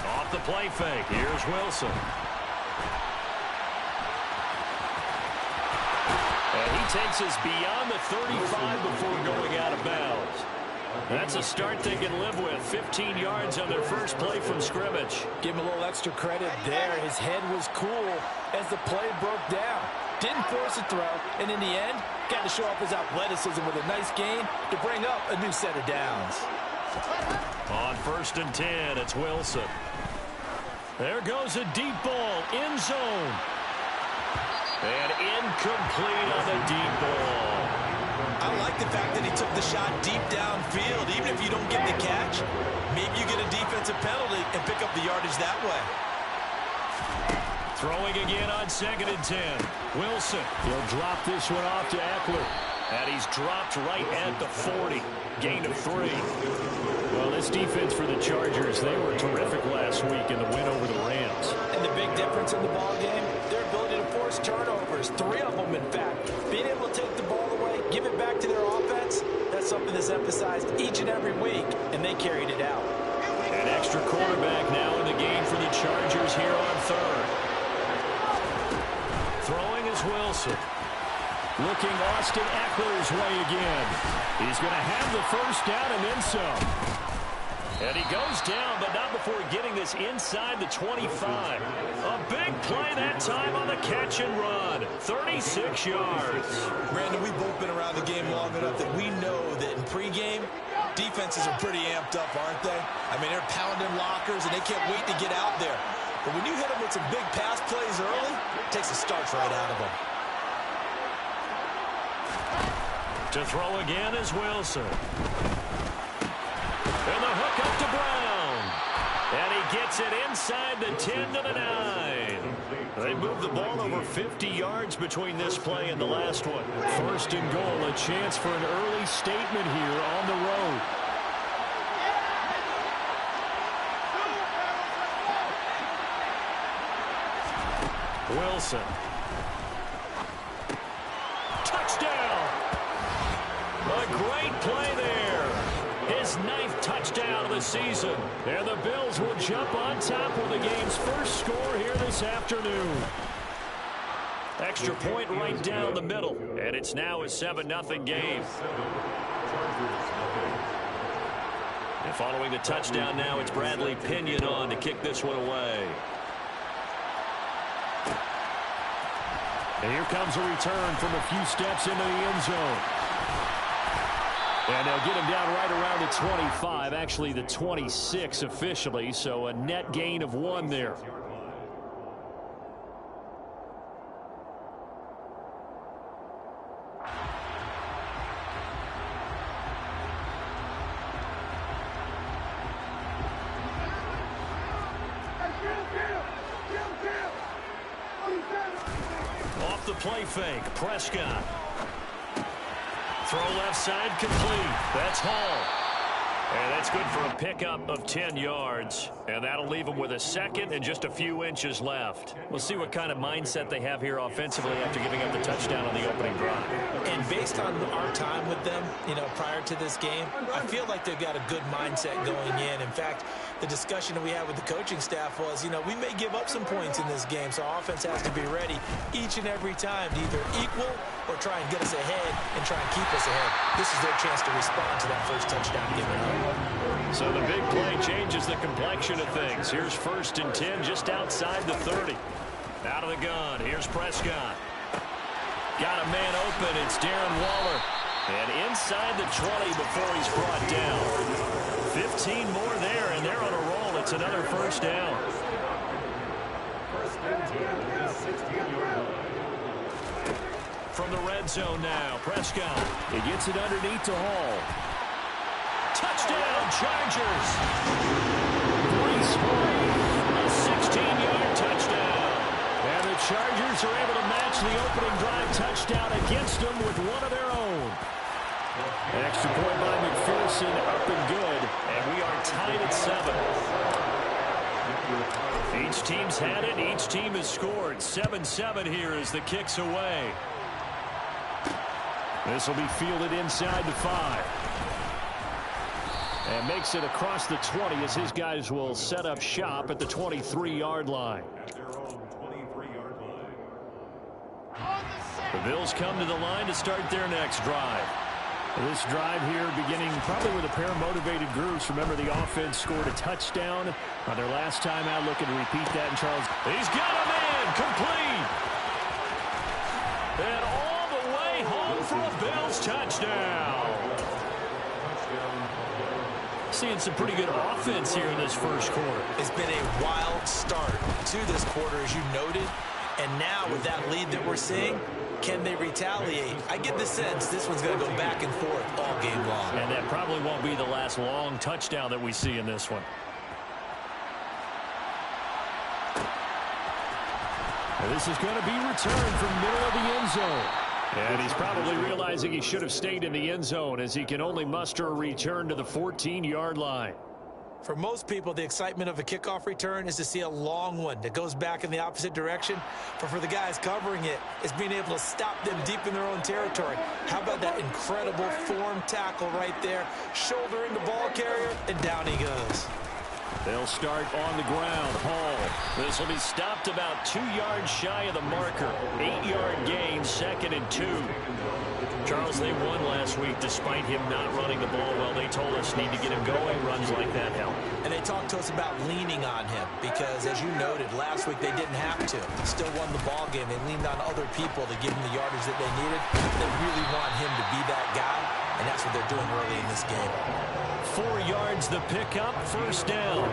Off the play fake. Here's Wilson. And he takes us beyond the 35 before going out of bounds. That's a start they can live with. 15 yards on their first play from scrimmage. Give him a little extra credit there. His head was cool as the play broke down. Didn't force a throw, and in the end, got to show off his athleticism with a nice gain to bring up a new set of downs. On 1st and 10, it's Wilson. There goes a deep ball, end zone. And incomplete on the deep ball. I like the fact that he took the shot deep downfield. Even if you don't get the catch, maybe you get a defensive penalty and pick up the yardage that way. Throwing again on 2nd and 10. Wilson, he'll drop this one off to Eckler. And he's dropped right at the 40. Gain of 3. Well, this defense for the Chargers, they were terrific last week in the win over the Rams. And the big difference in the ball game, their ability to force turnovers. 3 of them, in fact. Being able to take the ball away, give it back to their offense, that's something that's emphasized each and every week, and they carried it out. An extra quarterback now in the game for the Chargers here on 3rd. Throwing is Wilson. Looking Austin Eckler's way again. He's going to have the first down and then some. And he goes down, but not before getting this inside the 25. A big play that time on the catch and run. 36 yards. Brandon, we've both been around the game long enough that we know that in pregame, defenses are pretty amped up, aren't they? I mean, they're pounding lockers, and they can't wait to get out there. But when you hit them with some big pass plays early, it takes the starch right out of them. To throw again is Wilson. And the hook up to Brown. And he gets it inside the 10 to the 9. They moved the ball over 50 yards between this play and the last one. 1st and goal, a chance for an early statement here on the road. Wilson. Touchdown. A great play there. His 9th touchdown of the season. And the Bills will jump on top with the game's first score here this afternoon. Extra point right down the middle. And it's now a 7-0 game. And following the touchdown now, it's Bradley Pinion on to kick this one away. And here comes a return from a few steps into the end zone. And they'll get him down right around the 25, actually the 26 officially, so a net gain of 1 there. Off the play fake, Prescott. Throw left side complete. That's Hall. And that's good for a pickup of 10 yards. And that'll leave them with a second and just a few inches left. We'll see what kind of mindset they have here offensively after giving up the touchdown on the opening drive. And based on our time with them, prior to this game, I feel like they've got a good mindset going in. In fact, the discussion that we had with the coaching staff was, we may give up some points in this game, so our offense has to be ready each and every time to either equal or try and get us ahead and try and keep us ahead. This is their chance to respond to that first touchdown given up. So the big play changes the complexion of things. Here's 1st and 10 just outside the 30. Out of the gun. Here's Prescott. Got a man open. It's Darren Waller. And inside the 20 before he's brought down. 15 more there, and they're on a roll. It's another first down. From the red zone now, Prescott. He gets it underneath to Hall. Touchdown, Chargers. Breece Hall, a 16-yard touchdown. And the Chargers are able to match the opening drive touchdown against them with one of their own. An extra point by McPherson, up and good. And we are tied at 7. Each team's had it. Each team has scored. 7-7 here as the kick's away. This will be fielded inside the 5. And makes it across the 20 as his guys will set up shop at the 23-yard line. The Bills come to the line to start their next drive. This drive here beginning probably with a pair of motivated groups. Remember, the offense scored a touchdown on their last time out, looking to repeat that. And Charles, he's got a man complete. And all the way home for a Bills touchdown. Seeing some pretty good offense here in this first quarter. It's been a wild start to this quarter, as you noted. And now with that lead that we're seeing, can they retaliate? I get the sense this one's going to go back and forth all game long. And that probably won't be the last long touchdown that we see in this one. And this is going to be returned from middle of the end zone. And he's probably realizing he should have stayed in the end zone as he can only muster a return to the 14-yard line. For most people, the excitement of a kickoff return is to see a long one that goes back in the opposite direction. But for the guys covering it, it's being able to stop them deep in their own territory. How about that incredible form tackle right there, shouldering the ball carrier, and down he goes. They'll start on the ground. Hall. This will be stopped about 2 yards shy of the marker. 8-yard gain, 2nd and 2. Charles, they won last week despite him not running the ball well. They told us need to get him going. Runs like that help. And they talked to us about leaning on him because, as you noted, last week they didn't have to. Still won the ball game. They leaned on other people to give him the yardage that they needed. They really want him to be that guy, and that's what they're doing early in this game. 4 yards the pickup, first down.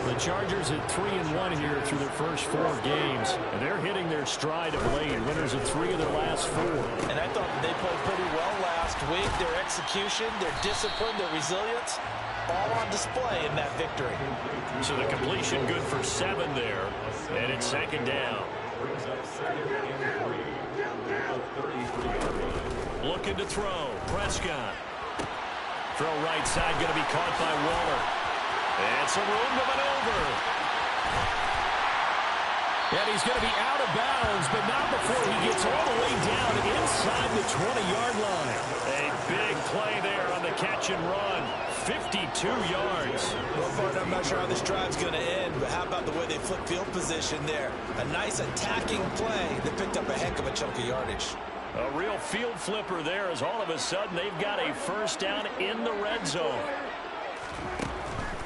The Chargers at 3-1 here through their first 4 games. And they're hitting their stride of late. Winners of 3 of their last 4. And I thought they played pretty well last week. Their execution, their discipline, their resilience, all on display in that victory. So the completion good for 7 there. And it's 2nd down. Looking to throw. Prescott. Throw right side, going to be caught by Waller. And some room to maneuver. And he's going to be out of bounds, but not before he gets all the way down inside the 20-yard line. A big play there on the catch and run. 52 yards. Well, partner, I'm not sure how this drive's going to end, but how about the way they flip field position there? A nice attacking play that picked up a heck of a chunk of yardage. A real field flipper there as all of a sudden they've got a first down in the red zone.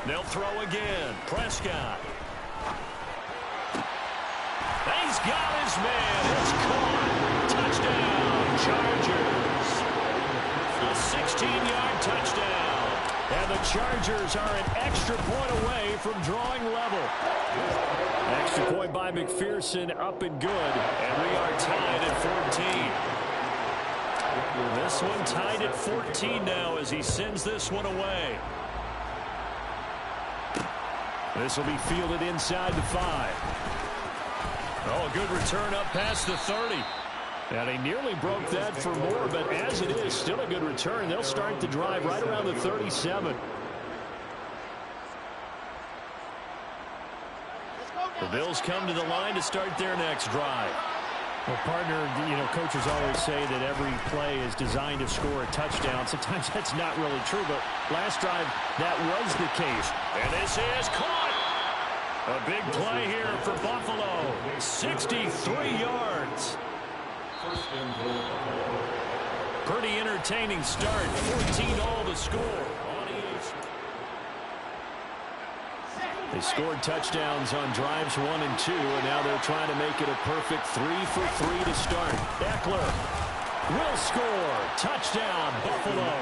They'll throw again. Prescott. He's got his man. It's caught. Touchdown, Chargers. A 16-yard touchdown. And the Chargers are an extra point away from drawing level. Extra point by McPherson, up and good. And we are tied at 14. This one tied at 14 now as he sends this one away. This will be fielded inside the 5. Oh, a good return up past the 30. And he nearly broke that for more, but as it is, still a good return. They'll start the drive right around the 37. The Bills come to the line to start their next drive. Well, partner, coaches always say that every play is designed to score a touchdown. Sometimes that's not really true, but last drive, that was the case. And this is caught. A big play here for Buffalo. 63 yards. Pretty entertaining start. 14-all the score. They scored touchdowns on drives 1 and 2, and now they're trying to make it a perfect 3 for 3 to start. Eckler will score. Touchdown, Buffalo.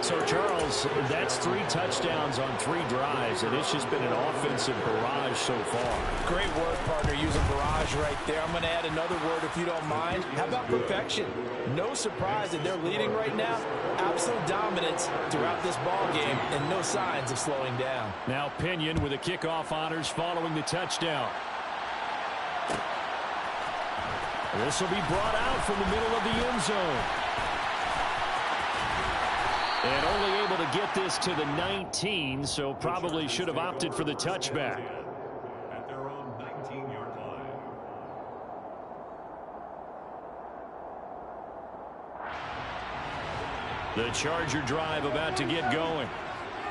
So, Charles, that's 3 touchdowns on 3 drives, and it's just been an offensive barrage so far. Great work, partner, using barrage right there. I'm going to add another word if you don't mind. How about perfection? No surprise that they're leading right now. Absolute dominance throughout this ball game, and no signs of slowing down. Now Pinion with the kickoff honors following the touchdown. This will be brought out from the middle of the end zone. And only able to get this to the 19, so probably should have opted for the touchback. At their own 19-yard line. The Charger drive about to get going.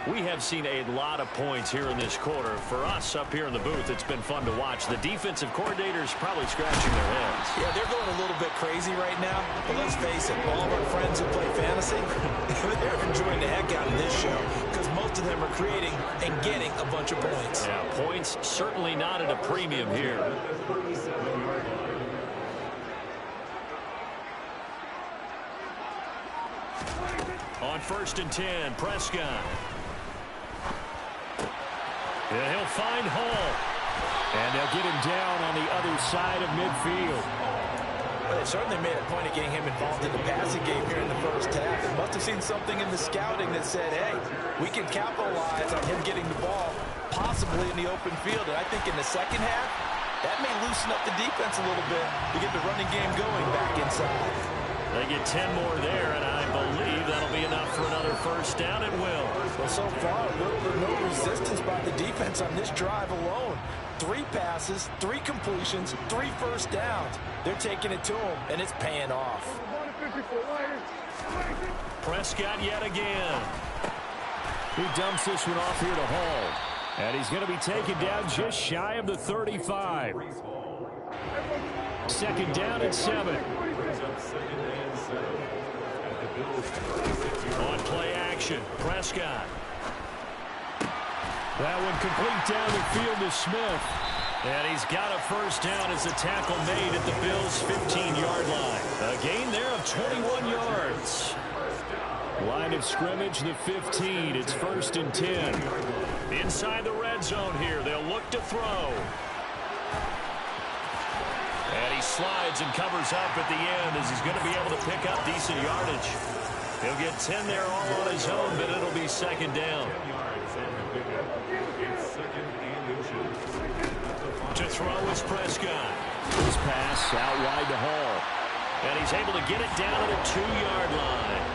We have seen a lot of points here in this quarter. For us up here in the booth, it's been fun to watch. The defensive coordinators probably scratching their heads. Yeah, they're going a little bit crazy right now. But let's face it, all of our friends who play fantasy, they're enjoying the heck out of this show because most of them are creating and getting a bunch of points. Yeah, points certainly not at a premium here. On 1st and 10, Prescott. And he'll find Hall. And they'll get him down on the other side of midfield. But they certainly made a point of getting him involved in the passing game here in the first half. They must have seen something in the scouting that said, hey, we can capitalize on him getting the ball, possibly in the open field. And I think in the second half, that may loosen up the defense a little bit to get the running game going back inside. They get 10 more there, and I believe that'll be enough for another first down. It will. Well, so far, little to no resistance by the defense on this drive alone. 3 passes, 3 completions, 3 first downs. They're taking it to him, and it's paying off. Prescott yet again. He dumps this one off here to Hall. And he's going to be taken down just shy of the 35. 2nd down and 7. On play action, Prescott. That one complete down the field to Smith. And he's got a first down as the tackle made at the Bills' 15-yard line. A gain there of 21 yards. Line of scrimmage, the 15. It's 1st and 10. Inside the red zone here. They'll look to throw. And he slides and covers up at the end as he's going to be able to pick up decent yardage. He'll get 10 there all on his own, but it'll be 2nd down. To throw is Prescott. His pass out wide to Hall. And he's able to get it down to the 2-yard line.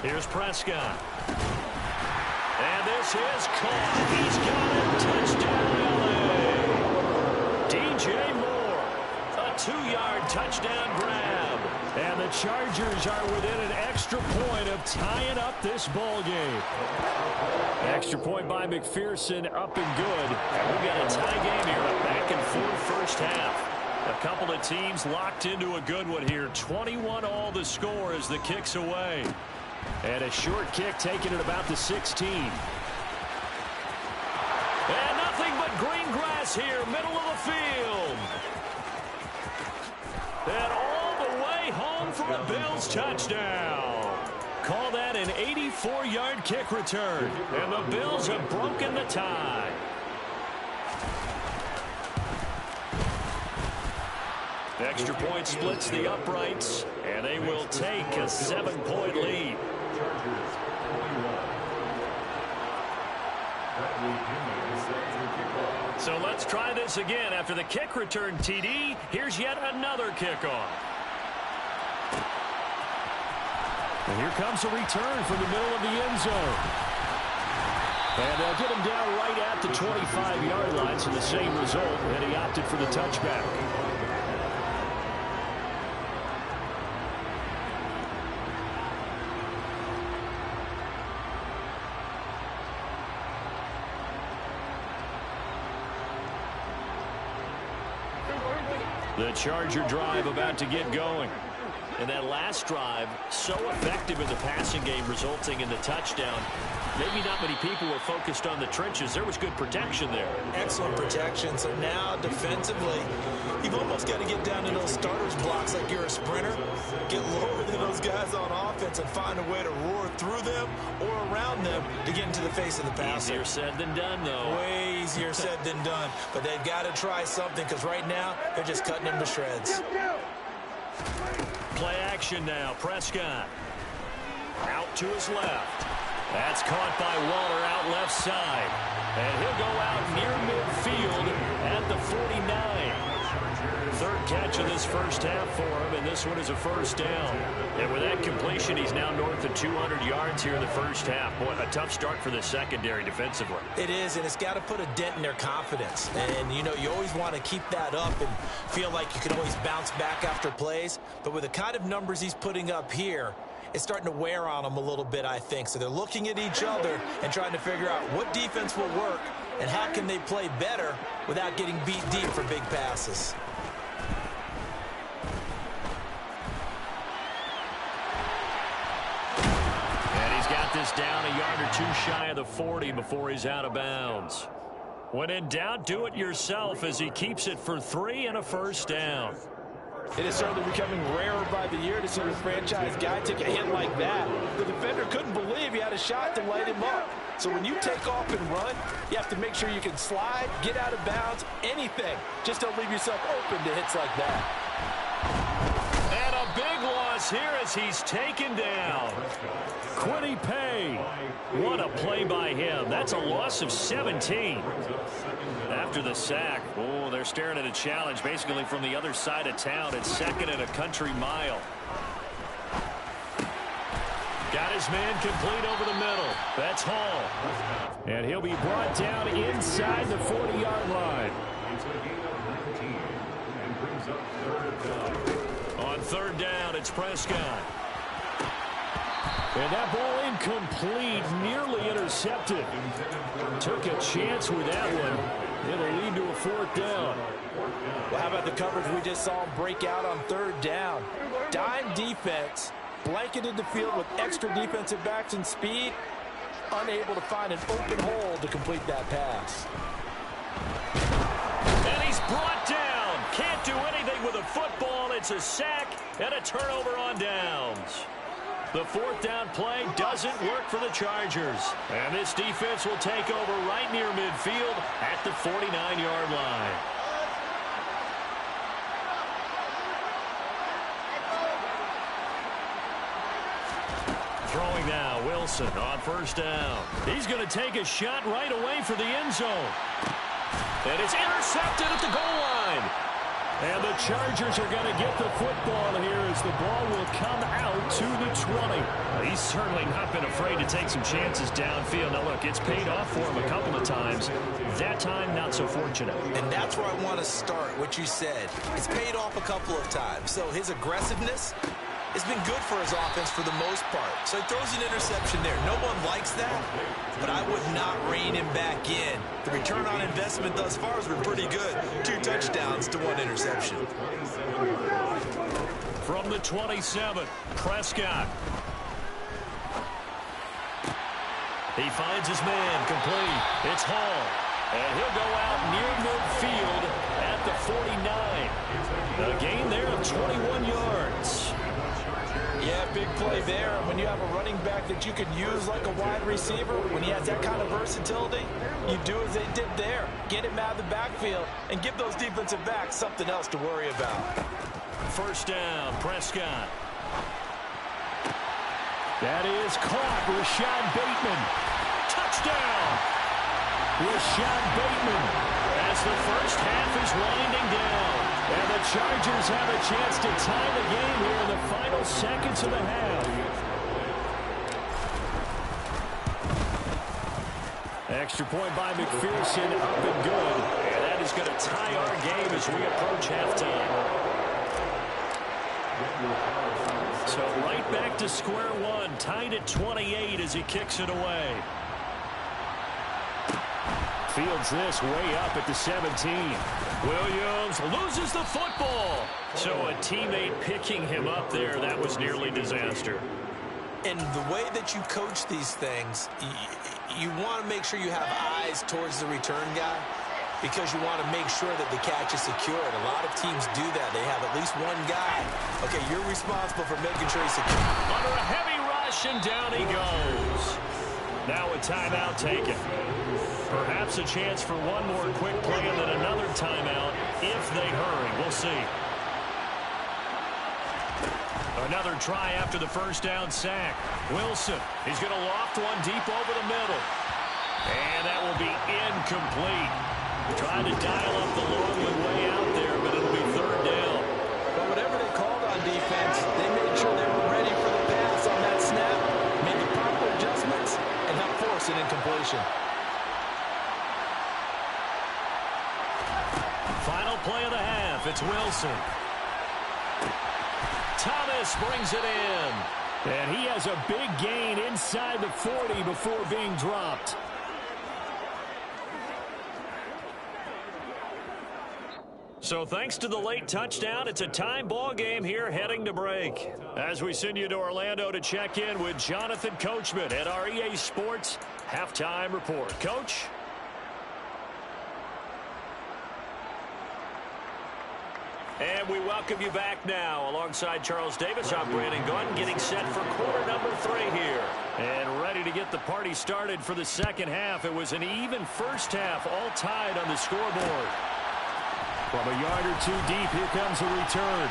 Here's Prescott. And this is caught. He's got it. Touchdown, LA. DJ Moore. A 2-yard touchdown grab. And the Chargers are within an extra point of tying up this ball game. Extra point by McPherson, up and good. And we've got a tie game here, a back-and-forth first half. A couple of teams locked into a good one here. 21-all the score as the kick's away. And a short kick taken at about the 16. And nothing but green grass here, middle of the field. And all the way home for a Bills touchdown. Call that an 84-yard kick return. And the Bills have broken the tie. Extra point splits the uprights, and they will take a 7-point lead. So let's try this again. After the kick return TD, here's yet another kickoff. And here comes a return from the middle of the end zone. And they'll get him down right at the 25-yard line, so the same result, and he opted for the touchback. The Charger drive about to get going. And that last drive, so effective in the passing game, resulting in the touchdown. Maybe not many people were focused on the trenches. There was good protection there. Excellent protection. So now defensively, you've almost got to get down to those starters blocks like you're a sprinter. Get lower than those guys on offense and find a way to roar through them or around them to get into the face of the passer. Easier said than done, though. Way easier said than done. But they've got to try something because right now they're just cutting them to shreds. Play action now. Prescott out to his left. That's caught by Waller out left side. And he'll go out near midfield at the 49. third catch of this first half for him, and this one is a first down. And with that completion, he's now north of 200 yards here in the first half. Boy, a tough start for the secondary defensively. It is, and it's got to put a dent in their confidence. And, you know, you always want to keep that up and feel like you can always bounce back after plays. But with the kind of numbers he's putting up here, it's starting to wear on them a little bit, I think. So they're looking at each other and trying to figure out what defense will work and how can they play better without getting beat deep for big passes. And he's got this down a yard or two shy of the 40 before he's out of bounds. When in doubt, do it yourself as he keeps it for 3 and a first down. It is certainly becoming rarer by the year to see a franchise guy take a hit like that. The defender couldn't believe he had a shot to light him up. So when you take off and run, you have to make sure you can slide, get out of bounds, anything. Just don't leave yourself open to hits like that. And a big loss here as he's taken down. Kwity Paye. What a play by him. That's a loss of 17. After the sack, oh, they're staring at a challenge basically from the other side of town. It's second and a country mile. Got his man complete over the middle. That's Hall. And he'll be brought down inside the 40-yard line. On third down, it's Prescott. And that ball incomplete, nearly intercepted. Took a chance with that one. It'll lead to a fourth down. Well, how about the coverage we just saw him break out on third down? Dime defense, blanketed the field with extra defensive backs and speed, unable to find an open hole to complete that pass. And he's brought down. Can't do anything with a football. It's a sack and a turnover on downs. The fourth down play doesn't work for the Chargers. And this defense will take over right near midfield at the 49-yard line. Throwing now, Wilson on first down. He's going to take a shot right away for the end zone. And it's intercepted at the goal line. And the Chargers are going to get the football here as the ball will come out to the 20. He's certainly not been afraid to take some chances downfield. Now, look, it's paid off for him a couple of times. That time, not so fortunate. And that's where I want to start, what you said. It's paid off a couple of times. So his aggressiveness has been good for his offense for the most part. So he throws an interception there. No one likes that, but I would not rein him back in. The return on investment thus far has been pretty good. 2 touchdowns to 1 interception. From the 27, Prescott. He finds his man complete. It's Hall. And he'll go out near midfield at the 49. A gain there of 21 yards. Yeah, big play there. When you have a running back that you can use like a wide receiver, when he has that kind of versatility, you do as they did there. Get him out of the backfield and give those defensive backs something else to worry about. First down, Prescott. That is caught. Rashad Bateman. Touchdown. Rashad Bateman as the first half is winding down. And the Chargers have a chance to tie the game here in the final seconds of the half. Extra point by McPherson, up and good. And that is going to tie our game as we approach halftime. So right back to square one, tied at 28 as he kicks it away. Fields this way up at the 17. Williams loses the football. So a teammate picking him up there, that was nearly disaster. And the way that you coach these things, you want to make sure you have eyes towards the return guy because you want to make sure that the catch is secured. A lot of teams do that. They have at least one guy. Okay, you're responsible for making sure he's secure. Under a heavy rush, and down he goes. Now a timeout taken. Perhaps a chance for one more quick play and then another timeout if they hurry. We'll see. Another try after the first down sack. Wilson, he's going to loft one deep over the middle. And that will be incomplete. Trying to dial up the long one way out there, but it'll be third down. defense. They made sure they were ready for the pass on that snap, made the proper adjustments, and helped force an incompletion. Final play of the half. It's Wilson. Thomas brings it in. And he has a big gain inside the 40 before being dropped. So thanks to the late touchdown, it's a time ball game here heading to break. As we send you to Orlando to check in with Jonathan Coachman at our EA Sports Halftime Report. Coach? And we welcome you back now. Alongside Charles Davis, I'm Brandon Gunn, getting set for quarter number 3 here. And ready to get the party started for the second half. It was an even first half, all tied on the scoreboard. From a yard or two deep, here comes a return.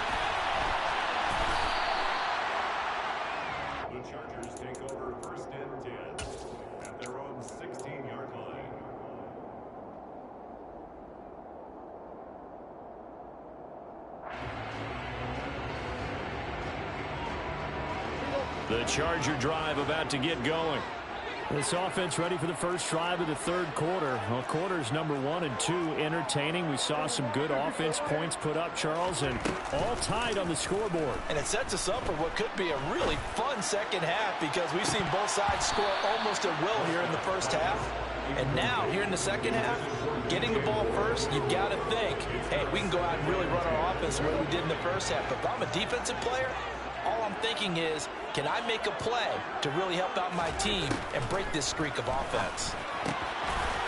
The Chargers take over 1st and 10 at their own 16-yard line. The Charger drive about to get going. This offense ready for the first drive of the third quarter. Well, quarters number 1 and 2 entertaining. We saw some good offense points put up, Charles, and all tied on the scoreboard. And it sets us up for what could be a really fun second half because we've seen both sides score almost at will here in the first half. And now, here in the second half, getting the ball first, you've got to think, hey, we can go out and really run our offense the way we did in the first half. But if I'm a defensive player, all I'm thinking is, can I make a play to really help out my team and break this streak of offense?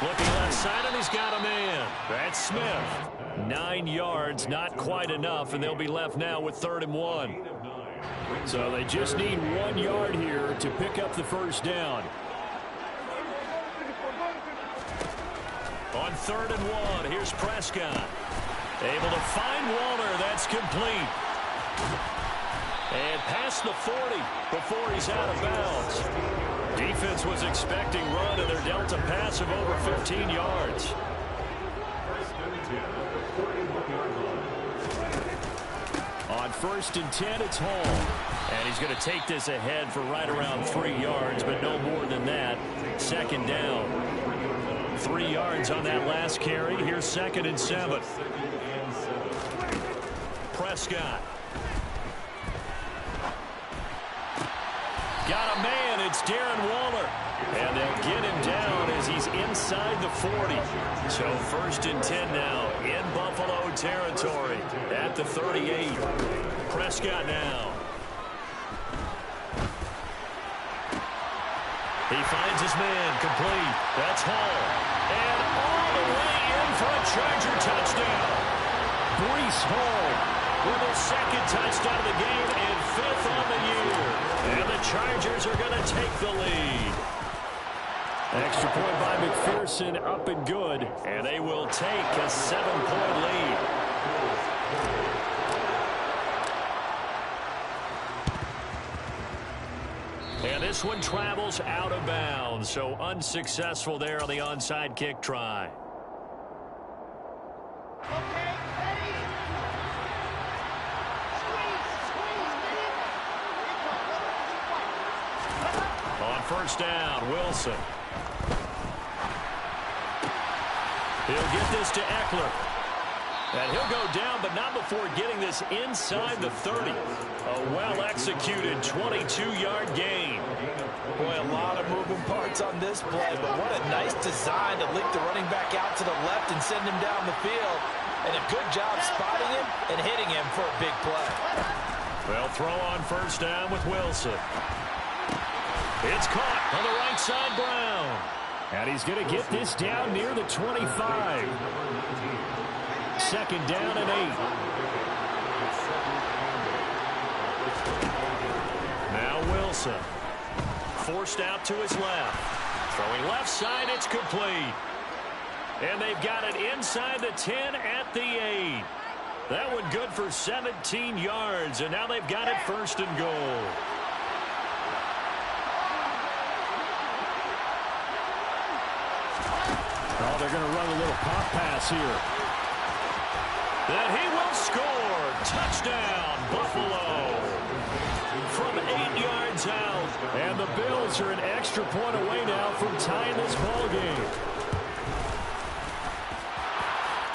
Looking left side, and he's got a man. That's Smith. 9 yards, not quite enough, and they'll be left now with 3rd and 1. So they just need 1 yard here to pick up the first down. On 3rd and 1, here's Prescott. Able to find Waller. That's complete. And past the 40 before he's out of bounds. Defense was expecting run, and they're dealt a pass of over 15 yards. 1st and 10 at the 41-yard line. On 1st and 10, it's Hall. And he's going to take this ahead for right around 3 yards, but no more than that. 2nd down. 3 yards on that last carry. Here's 2nd and 7. Prescott. Got a man. It's Darren Waller. And they'll get him down as he's inside the 40. So 1st and 10 now in Buffalo territory at the 38. Prescott now. He finds his man complete. That's Hall. And all the way in for a Charger touchdown. Breece Hall with his 2nd touchdown of the game and 5th on the year. And the Chargers are going to take the lead. Extra point by McPherson, up and good. And they will take a 7-point lead. And this one travels out of bounds, so unsuccessful there on the onside kick try. On 1st down, Wilson. He'll get this to Eckler. And he'll go down, but not before getting this inside the 30. A well-executed 22-yard gain. Boy, a lot of moving parts on this play, but what a nice design to link the running back out to the left and send him down the field. And a good job spotting him and hitting him for a big play. They'll throw on 1st down with Wilson. It's caught on the right side, Brown. And he's going to get this down near the 25. 2nd down and 8. Now Wilson. Forced out to his left. Throwing left side, it's complete. And they've got it inside the 10 at the 8. That one good for 17 yards, and now they've got it 1st and goal. Oh, they're going to run a little pop pass here. That he will score. Touchdown, Buffalo. from 8 yards out. And the Bills are an extra point away now from tying this ball game.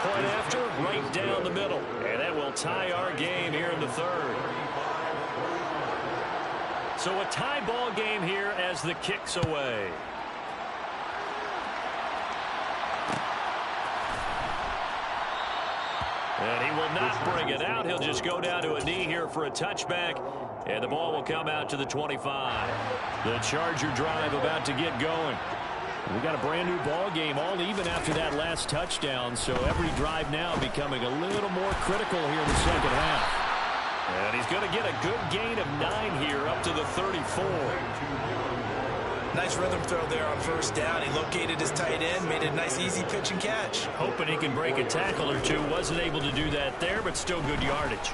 Point after, right down the middle. And that will tie our game here in the third. So a tie ball game here as the kick's away. And he will not bring it out. He'll just go down to a knee here for a touchback. And the ball will come out to the 25. The Charger drive about to get going. We got a brand new ball game, all even after that last touchdown. So every drive now becoming a little more critical here in the second half. And he's going to get a good gain of 9 here up to the 34. Nice rhythm throw there on first down. He located his tight end, made a nice easy pitch and catch. Hoping he can break a tackle or two. Wasn't able to do that there, but still good yardage.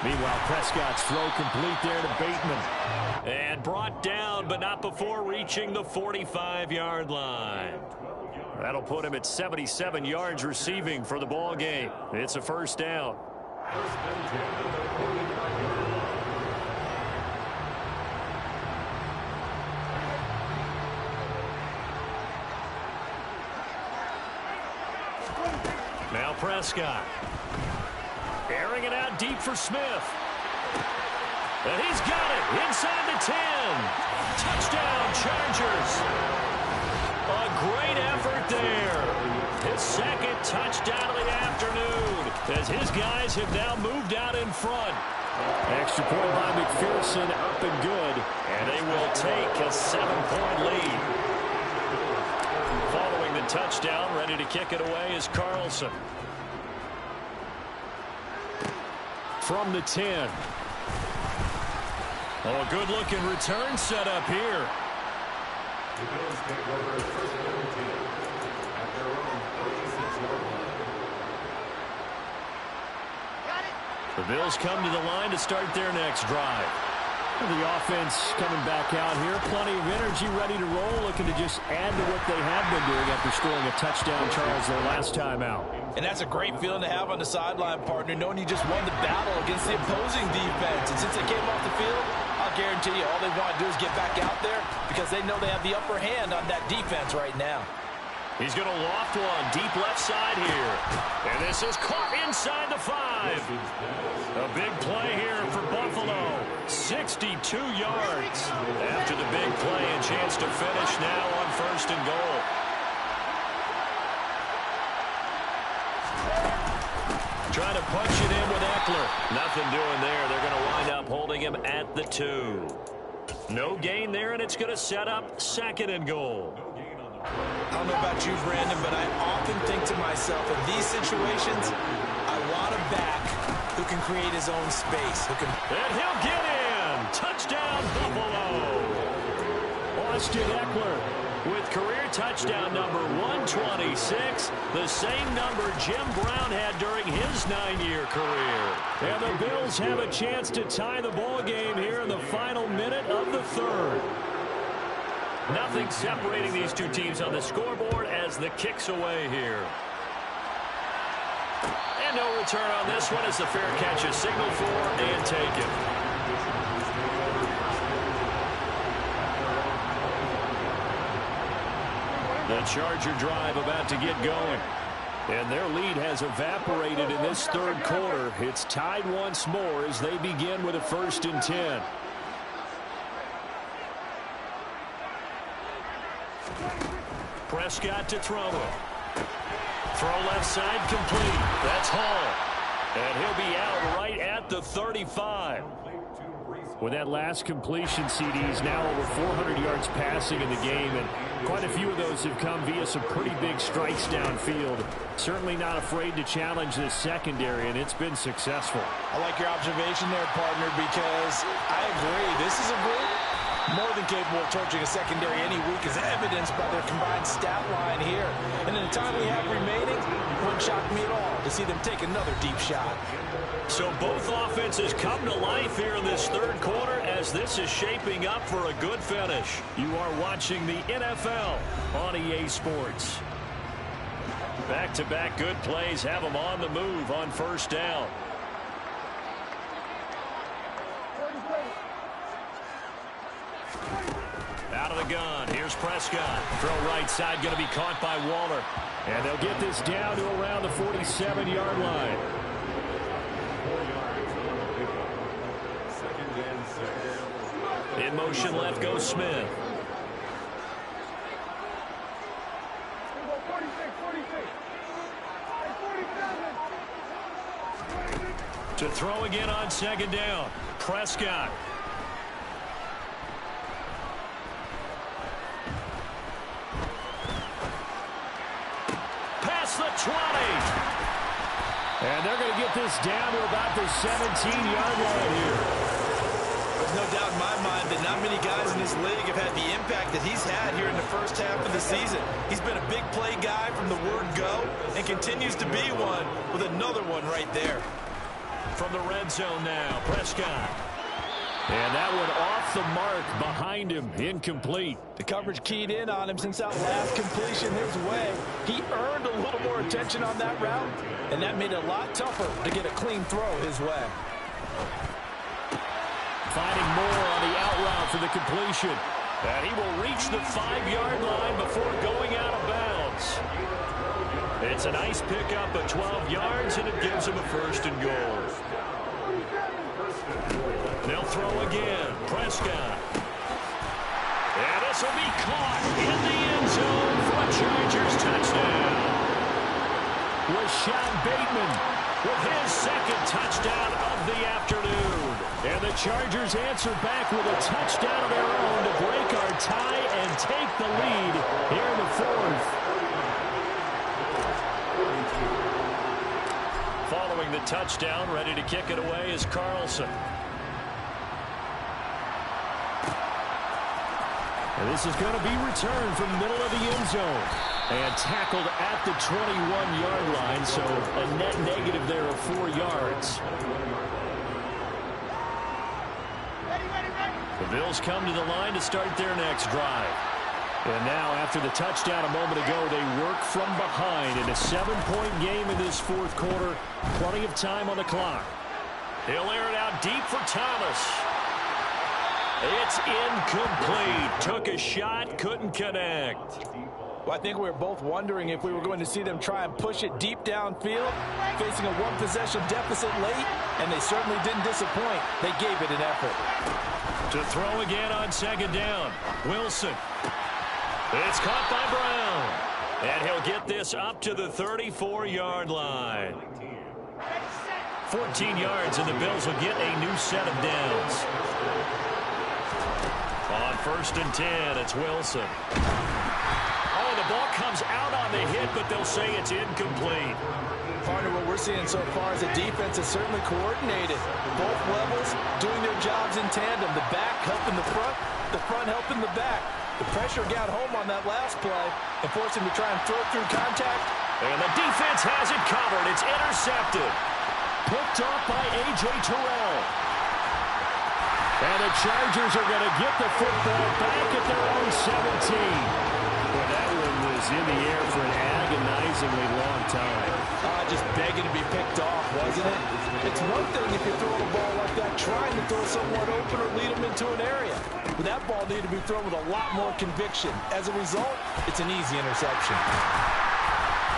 Meanwhile, Prescott's throw complete there to Bateman. And brought down, but not before reaching the 45-yard line. That'll put him at 77 yards receiving for the ball game. It's a first down. Now Prescott. Airing it out deep for Smith. And he's got it inside the 10. Touchdown, Chargers. A great effort there. His second touchdown of the afternoon as his guys have now moved out in front. Extra point by McPherson, up and good. And they will take a 7-point lead. Following the touchdown, ready to kick it away is Carlson. From the 10. Oh, a good-looking return set up here. The Bills take over first and 10 at their own 46-yard line. The Bills come to the line to start their next drive. The offense coming back out here. Plenty of energy, ready to roll, looking to just add to what they have been doing after scoring a touchdown, Charles, their last time out. And that's a great feeling to have on the sideline, partner, knowing you just won the battle against the opposing defense. And since they came off the field, I'll guarantee you all they want to do is get back out there because they know they have the upper hand on that defense right now. He's going to loft one deep left side here. And this is caught inside the 5. A big play here for Buffalo. 62 yards after the big play, and chance to finish now on first and goal. Trying to punch it in with Eckler. Nothing doing there. They're going to wind up holding him at the 2. No gain there, and it's going to set up second and goal. I don't know about you, Brandon, but I often think to myself, in these situations, I want a back who can create his own space. And he'll get in. Touchdown, Buffalo. Austin Eckler with career touchdown number 126, the same number Jim Brown had during his 9-year career. And the Bills have a chance to tie the ball game here in the final minute of the third. Nothing separating these two teams on the scoreboard as the kick's away here. And no return on this one as the fair catch is signaled for and taken. The Charger drive about to get going. And their lead has evaporated in this third quarter. It's tied once more as they begin with a first and 10. Prescott to throw it. Throw left side complete. That's Hall. And he'll be out right at the 35. With that last completion, CDs now over 400 yards passing in the game, and quite a few of those have come via some pretty big strikes downfield. Certainly not afraid to challenge this secondary, and it's been successful. I like your observation there, partner, because I agree. This is a group more than capable of torching a secondary any week, as evidenced by their combined stat line here. And in the time we have remaining, it wouldn't shock me at all to see them take another deep shot. So both offenses come to life here in this third quarter as this is shaping up for a good finish. You are watching the NFL on EA Sports. Back-to-back good plays have them on the move on first down. Out of the gun, here's Prescott. Throw right side, going to be caught by Waller. And they'll get this down to around the 47-yard line. 4 yards on the pickup. Second and 6. In motion left goes Smith. To throw again on second down. Prescott. Past the 20. And they're going to get this down to about the 17-yard line here. There's no doubt in my mind that not many guys in this league have had the impact that he's had here in the first half of the season. He's been a big play guy from the word go and continues to be one with another one right there. From the red zone now, Prescott. And that one off the mark behind him, incomplete. The coverage keyed in on him since that last completion his way. He earned a little more attention on that route, and that made it a lot tougher to get a clean throw his way. Finding more on the out route for the completion. And he will reach the 5-yard line before going out of bounds. It's a nice pickup of 12 yards, and it gives him a first and goal. They'll throw again. Prescott. And this will be caught in the end zone for a Chargers touchdown. Rashad Bateman With his second touchdown of the afternoon. And the Chargers answer back with a touchdown of their own to break our tie and take the lead here in the fourth. Following the touchdown, ready to kick it away is Carlson. And this is going to be returned from the middle of the end zone. And tackled at the 21-yard line, so a net negative there of 4 yards. The Bills come to the line to start their next drive. And now, after the touchdown a moment ago, they work from behind in a 7-point game in this fourth quarter. Plenty of time on the clock. He'll air it out deep for Thomas. It's incomplete. Took a shot, couldn't connect. Well, I think we were both wondering if we were going to see them try and push it deep downfield, facing a one-possession deficit late, and they certainly didn't disappoint. They gave it an effort. To throw again on second down. Wilson. It's caught by Brown. And he'll get this up to the 34-yard line. 14 yards, and the Bills will get a new set of downs. On 1st and 10, it's Wilson. Oh, the ball comes out on the hit, but they'll say it's incomplete. Partner, what we're seeing so far is the defense is certainly coordinated. Both levels doing their jobs in tandem. The back helping the front helping the back. The pressure got home on that last play and forced him to try and throw through contact. And the defense has it covered. It's intercepted. Picked off by A.J. Terrell. And the Chargers are going to get the football back at their own 17. Well, that one was in the air for an agonizingly long time. Just begging to be picked off, wasn't it? It's one thing if you throw the ball like that, trying to throw someone open or lead them into an area. But that ball needed to be thrown with a lot more conviction. As a result, it's an easy interception.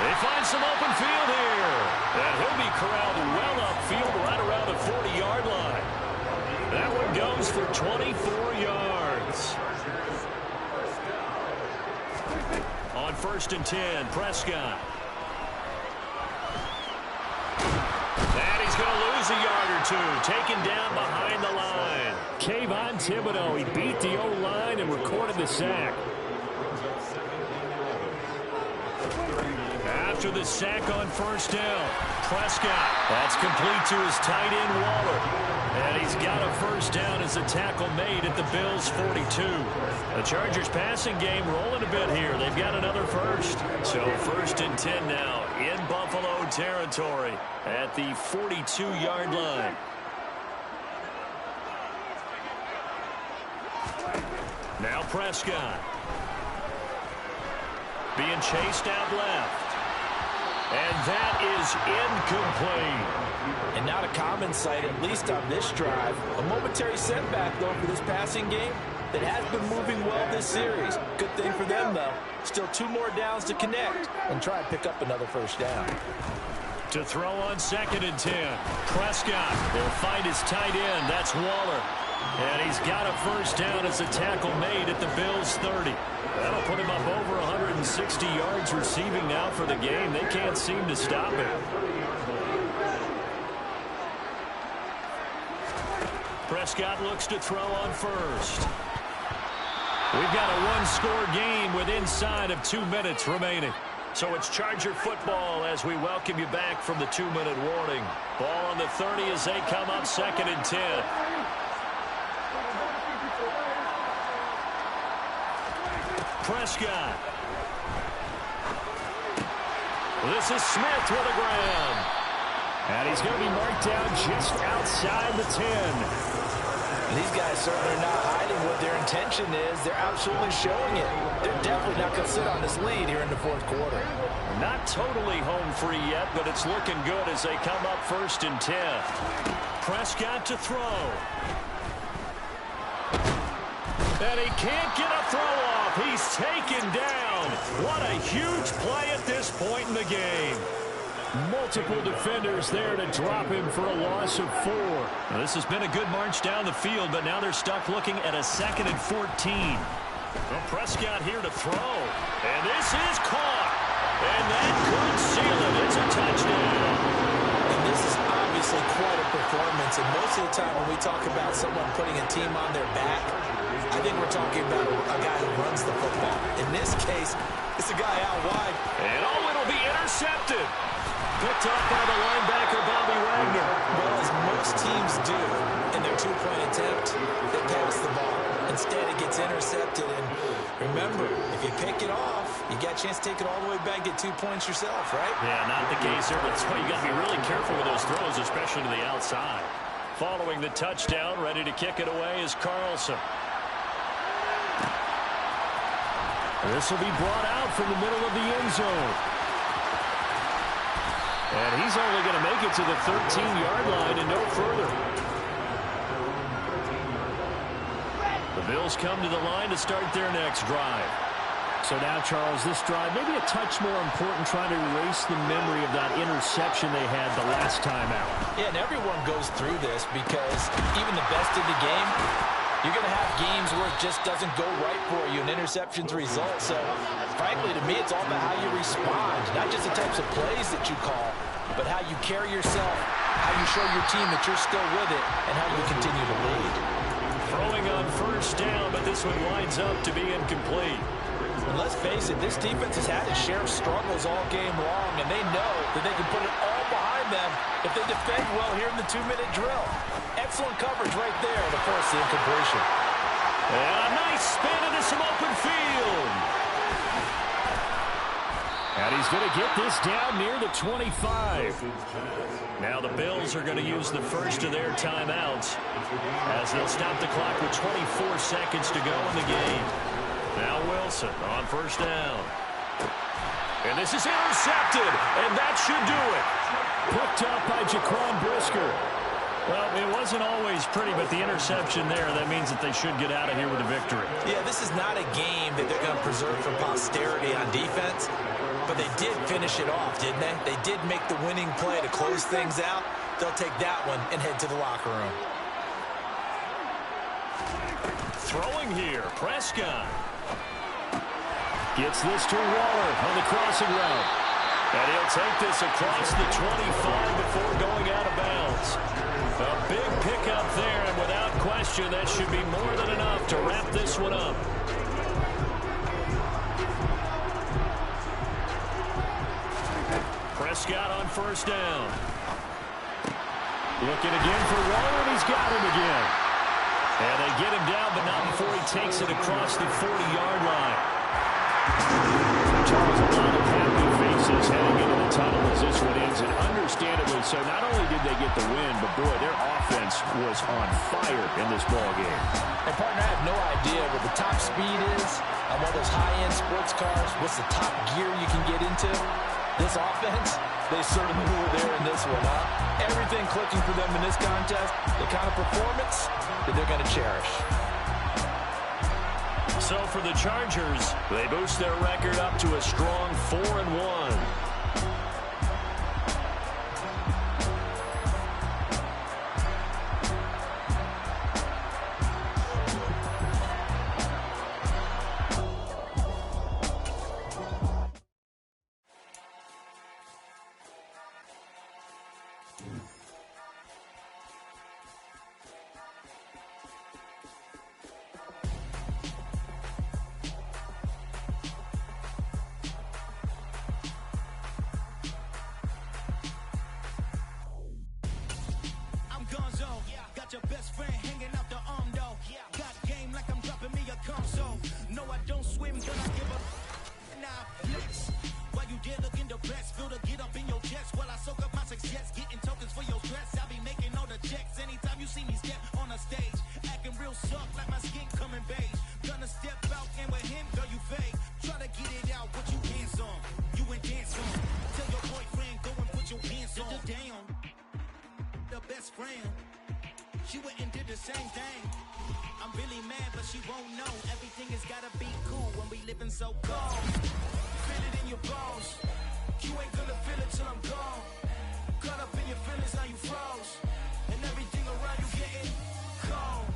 They find some open field here. And he'll be corralled well upfield right around the 40-yard line. That one goes for 24 yards. On 1st and 10, Prescott. And he's going to lose a yard or two. Taken down behind the line. Kayvon Thibodeau, he beat the O-line and recorded the sack. After the sack on 1st down, Prescott. That's complete to his tight end, Waller. And he's got a 1st down as the tackle made at the Bills' 42. The Chargers passing game rolling a bit here. They've got another first. So 1st and 10 now in Buffalo territory at the 42-yard line. Now Prescott. Being chased out left. And that is incomplete. And not a common sight, at least on this drive. A momentary setback, though, for this passing game. that has been moving well this series. Good thing for them, though. Still 2 more downs to connect and try and pick up another first down. To throw on 2nd and 10. Prescott will find his tight end. That's Waller. And he's got a first down as a tackle made at the Bills' 30. That'll put him up over 160 yards receiving now for the game. They can't seem to stop him. Prescott looks to throw on first. We've got a one-score game with inside of 2 minutes remaining. So it's Charger football as we welcome you back from the 2-minute warning. Ball on the 30 as they come up 2nd and 10. Prescott. This is Smith with the ground. And he's going to be marked down just outside the 10. These guys certainly are not hiding what their intention is. They're absolutely showing it. They're definitely not going to sit on this lead here in the 4th quarter. Not totally home free yet, but it's looking good as they come up 1st and 10. Prescott to throw. And he can't get a throw off. He's taken down. What a huge play at this point in the game. Multiple defenders there to drop him for a loss of 4. Now, this has been a good march down the field, but now they're stuck looking at a 2nd and 14. Well, Prescott here to throw. And this is caught. And that could seal it. It's a touchdown. And this is obviously quite a performance. And most of the time when we talk about someone putting a team on their back, I think we're talking about a guy who runs the football. In this case, it's a guy out wide. And oh, it'll be intercepted. Picked up by the linebacker, Bobby Wagner. Well, as most teams do in their 2-point attempt, they pass the ball. Instead, it gets intercepted. And remember, if you pick it off, you got a chance to take it all the way back, get 2 points yourself, right? Yeah, not the case here, but you got to be really careful with those throws, especially to the outside. Following the touchdown, ready to kick it away is Carlson. This will be brought out from the middle of the end zone. And he's only going to make it to the 13-yard line and no further. The Bills come to the line to start their next drive. So now, Charles, this drive maybe a touch more important, trying to erase the memory of that interception they had the last time out. Yeah, and everyone goes through this because even the best in the game, you're going to have games where it just doesn't go right for you, and interceptions result. So, frankly, to me, it's all about how you respond, not just the types of plays that you call, but how you carry yourself, how you show your team that you're still with it, and how you continue to lead. Throwing on first down, but this one winds up to be incomplete. And let's face it, this defense has had its share of struggles all game long, and they know that they can put it all behind them if they defend well here in the 2-minute drill. Excellent coverage right there to force the incompletion. And a nice spin into some open field. And he's going to get this down near the 25. Now the Bills are going to use the first of their timeouts as they'll stop the clock with 24 seconds to go in the game. Now Wilson on first down. And this is intercepted, and that should do it. Picked up by Jaquan Brisker. Well, it wasn't always pretty, but the interception there, that means that they should get out of here with a victory. Yeah, this is not a game that they're going to preserve for posterity on defense, but they did finish it off, didn't they? They did make the winning play to close things out. They'll take that one and head to the locker room. Throwing here, Prescott. Gets this to Waller on the crossing route. And he'll take this across the 25 before going out of bounds. A big pickup there, and without question, that should be more than enough to wrap this one up. Prescott on first down. Looking again for Waller, and he's got him again. And they get him down, but not before he takes it across the 40-yard line. Charles, a lot of happy faces heading into the tunnel as this one ends, and understandably so. Not only did they get the win, but boy, their offense was on fire in this ball game. And partner, I have no idea what the top speed is on one of those high-end sports cars. What's the top gear you can get into? This offense, they certainly were there in this one, huh? Everything clicking for them in this contest, the kind of performance that they're going to cherish. So for the Chargers, they boost their record up to a strong 4-1. Got your best friend hanging out the arm though. Got game like I'm dropping me a console. No, I don't swim, but I give up. Nah, flex. While you there looking depressed, feel the get up in your chest while I soak up my success. Getting tokens for your stress. I'll be making all the checks anytime you see me step on a stage. Acting real soft like my skin coming beige. Gonna step out and with him, girl, you fake. Try to get it out, what you dance on. You ain't dance on. Tell your boyfriend, go and put your hands on. Down. The best friend. She went and did the same thing. I'm really mad, but she won't know. Everything has gotta be cool when we living so cold. Feel it in your bones. You ain't gonna feel it till I'm gone. Caught up in your feelings, now you froze. And everything around you getting cold.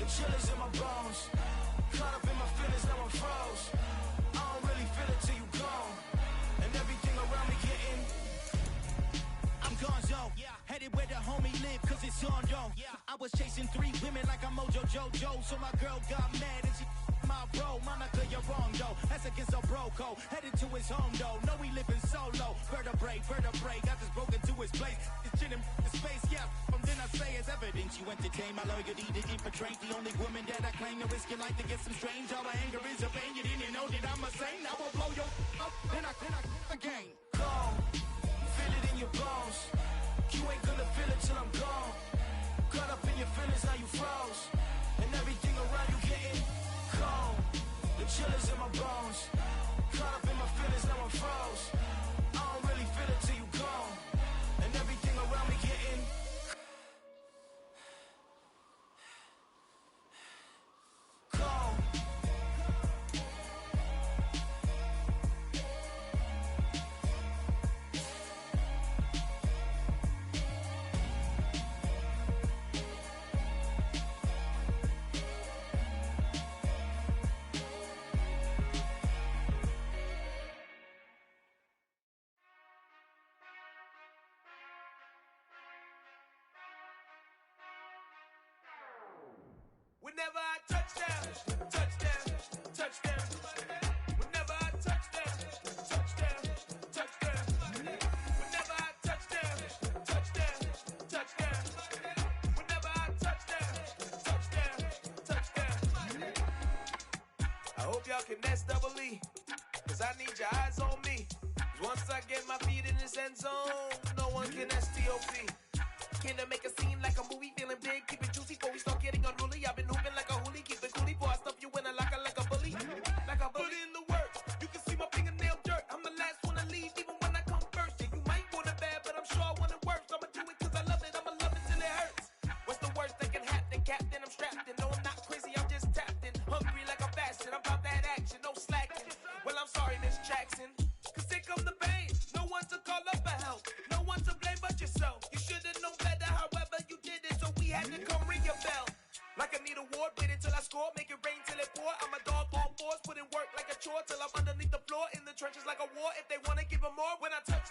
The chill is in my bones. Caught up in my feelings, now I'm froze. I don't really feel it till you gone. And everything around me getting I'm gonzo. Headed where the homie live, cause it's on though. I was chasing 3 women like I'm Mojo Jojo. So my girl got mad and she my bro. Monica, you're wrong though. That's against a bro code. Headed to his home though. No, we living solo. Vertebrae. Got this broken to his place. It's chilling in space, yeah. From then I say it's evidence. You entertain my loyalty to infiltrate. The only woman that I claim to risk your life to get some strange. All my anger is a pain. You didn't know that I'm a saint. I will blow your up. Then I again. Cold. Feel it in your bones. You ain't gonna feel it till I'm gone. Caught up in your feelings, now you froze. And everything around you getting cold. The chill is in my bones. Caught up in my feelings, now I'm froze. I don't really feel it till you gone. And everything around me getting cold. Whenever I touchdown, touchdown, touchdown. Whenever I touchdown, touchdown, touchdown. Whenever I touchdown, touchdown, touchdown. Whenever I touchdown, touchdown, touchdown. I hope y'all can nest double E, cause I need your eyes on me. Once I get my feet in this end zone, no one can STOP. Can I make a scene like a movie, feeling big, keep it juicy before we start getting unruly. I've been hooping like a hoolie, keep it coolie before I stuff you in a locker like a bully. Like a bully. Put in the work, you can see my fingernail dirt. I'm the last one to leave, even when I come first. Yeah, you might want it bad, but I'm sure I want it worse. I'ma do it cause I love it, I'ma love it till it hurts. What's the worst that can happen, Captain? I'm strapped in, no I'm not crazy, I'm just tapped in. Hungry like I'm fasting, I'm about that action, no slacking. Well, I'm sorry, Miss Jackson, cause here come the pain. No one to call up for help, no one to blame but yourself. You should've known better, however you did it, so we had to come ring your bell. Like I need a ward, wait until I score, make it rain till it pour. I'm a dog on fours, put in work like a chore till I'm underneath the floor in the trenches like a war. If they wanna give 'em more, when I touch that.